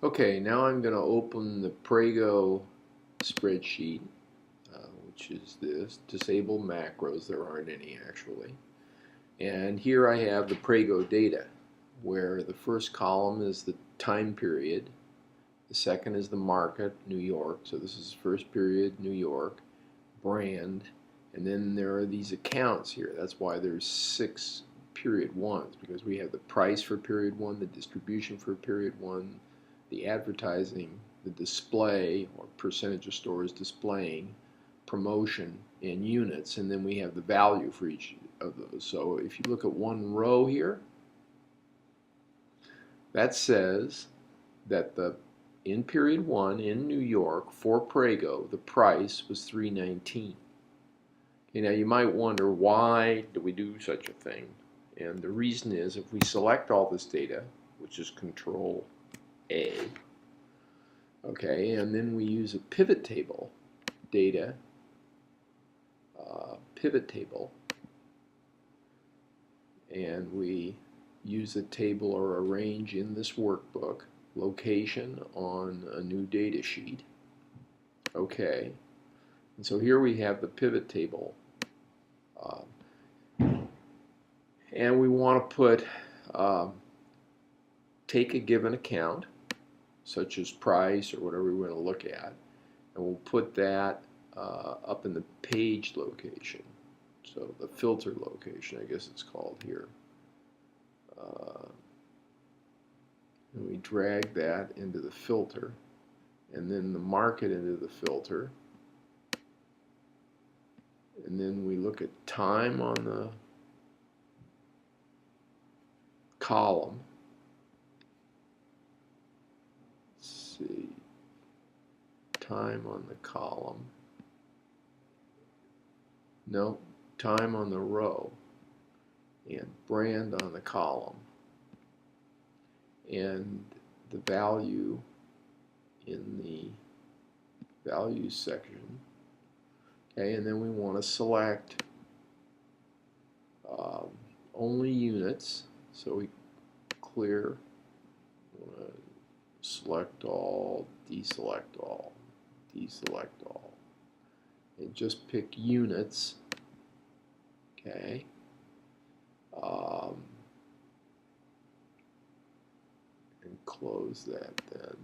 Okay, now I'm going to open the Prego spreadsheet, which is this, disable macros. There aren't any actually. And here I have the Prego data, where the first column is the time period, the second is the market, New York, so this is first period, New York, brand, and then there are these accounts here. That's why there's 6 period ones, because we have the price for period 1, the distribution for period 1, the advertising, the display, or percentage of stores displaying, promotion, and units, and then we have the value for each of those. So if you look at one row here, that says that in period 1 in New York for Prego, the price was $3.19. Okay, now you might wonder, why do we do such a thing? And the reason is, if we select all this data, which is Control A, okay, and then we use a pivot table, data, pivot table, and we use a table or a range in this workbook, location on a new data sheet. Okay, and so here we have the pivot table, and we want to put take a given account, such as price or whatever we want to look at, and we'll put that up in the page location, so the filter location, I guess it's called here. And we drag that into the filter, and then the market into the filter, and then we look at time on the column. Let's see, time on the column. No, time on the row, and brand on the column, and the value in the values section. Okay, and then we want to select only units, so we clear, select all, deselect all, deselect all, and just pick units. Okay. And close that then.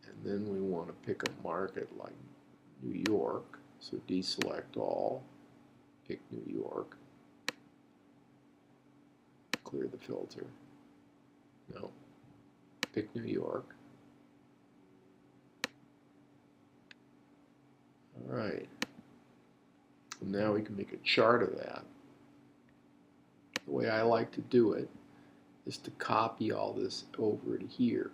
And then we want to pick a market like New York. So deselect all, pick New York, clear the filter. No, pick New York. All right. And now we can make a chart of that. The way I like to do it is to copy all this over to here.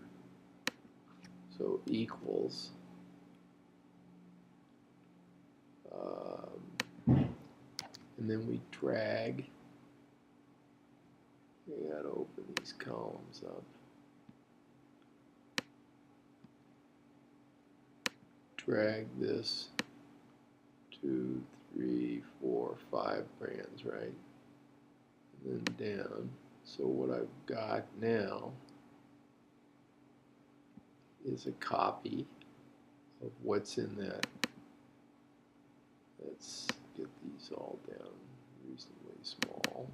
So equals and then we drag. We gotta open these columns up. Drag this 2, 3, 4, 5 brands, right? And then down. So what I've got now is a copy of what's in that. Let's get these all down reasonably small.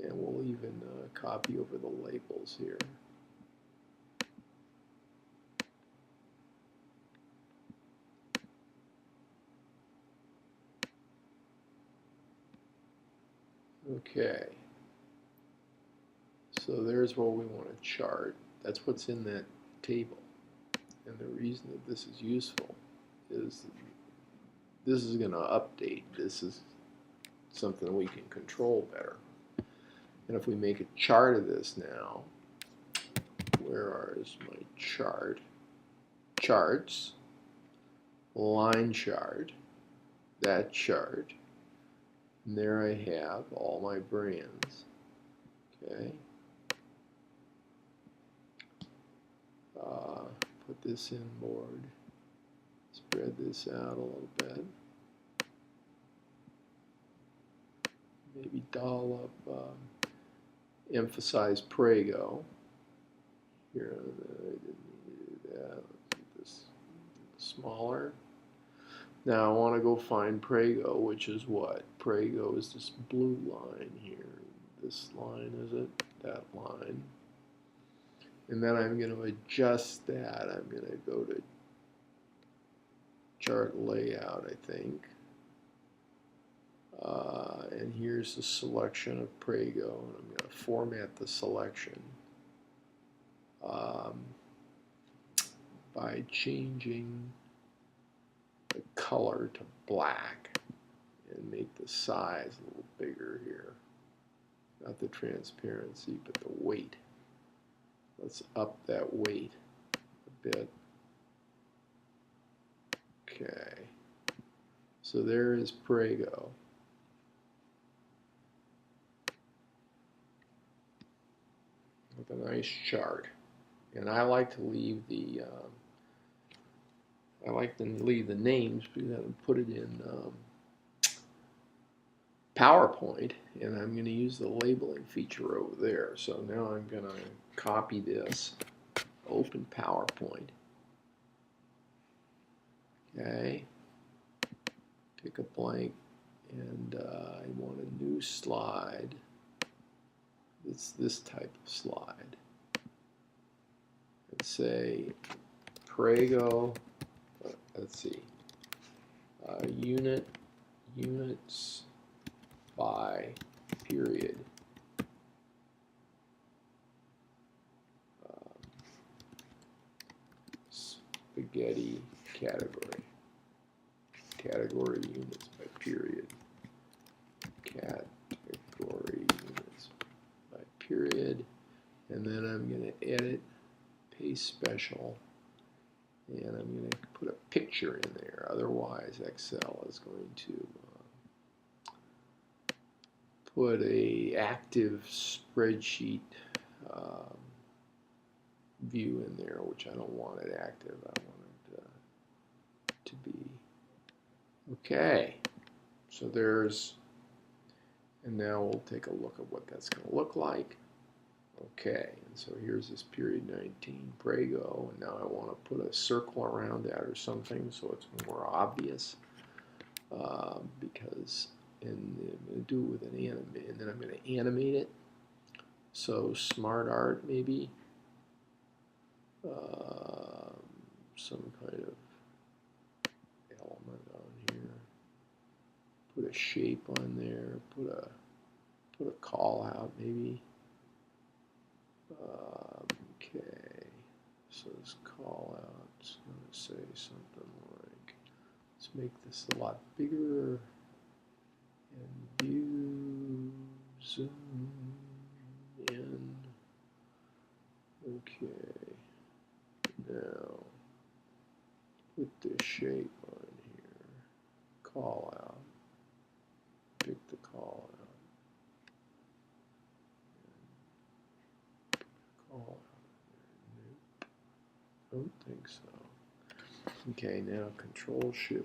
And we'll even copy over the labels here. Okay. So there's what we want to chart. That's what's in that table. And the reason that this is useful is this is going to update. This is something we can control better. And if we make a chart of this now, where is my chart? Charts, line chart, that chart, and there I have all my brands. Okay. Put this in board, spread this out a little bit, maybe doll up emphasize Prego. Here, I didn't need to do that. Let's make this smaller. Now I want to go find Prego, which is what? Prego is this blue line here. This line, is it? That line. And then I'm going to adjust that. I'm going to go to chart layout, I think. And here's the selection of Prego. And I'm going to format the selection by changing the color to black and make the size a little bigger here. Not the transparency, but the weight. Let's up that weight a bit. Okay. So there is Prego. With a nice chart. And I like to leave the names because I put it in PowerPoint, and I'm going to use the labeling feature over there. So now I'm going to copy this, open PowerPoint. Okay, pick a blank, and I want a new slide. It's this type of slide. And say Prego, let's see, units by period. Spaghetti category. Category units by period. Category units by period. And then I'm going to edit, paste special, and I'm going to put a picture in there. Otherwise, Excel is going to put a active spreadsheet view in there, which I don't want it active. I want it to be okay. So there's, and now we'll take a look at what that's going to look like. Okay, and so here's this period 19 Prego, and now I want to put a circle around that or something so it's more obvious, because I'm going to do it with an animate, and then I'm going to animate it. So smart art maybe, some kind of element on here. Put a shape on there. Put a call out maybe. Okay, so this call out is going to say something like, let's make this a lot bigger, and view, zoom in. Okay, now put the shape on here, call out, pick the call out. Nope, don't think so. Okay, now Control Shift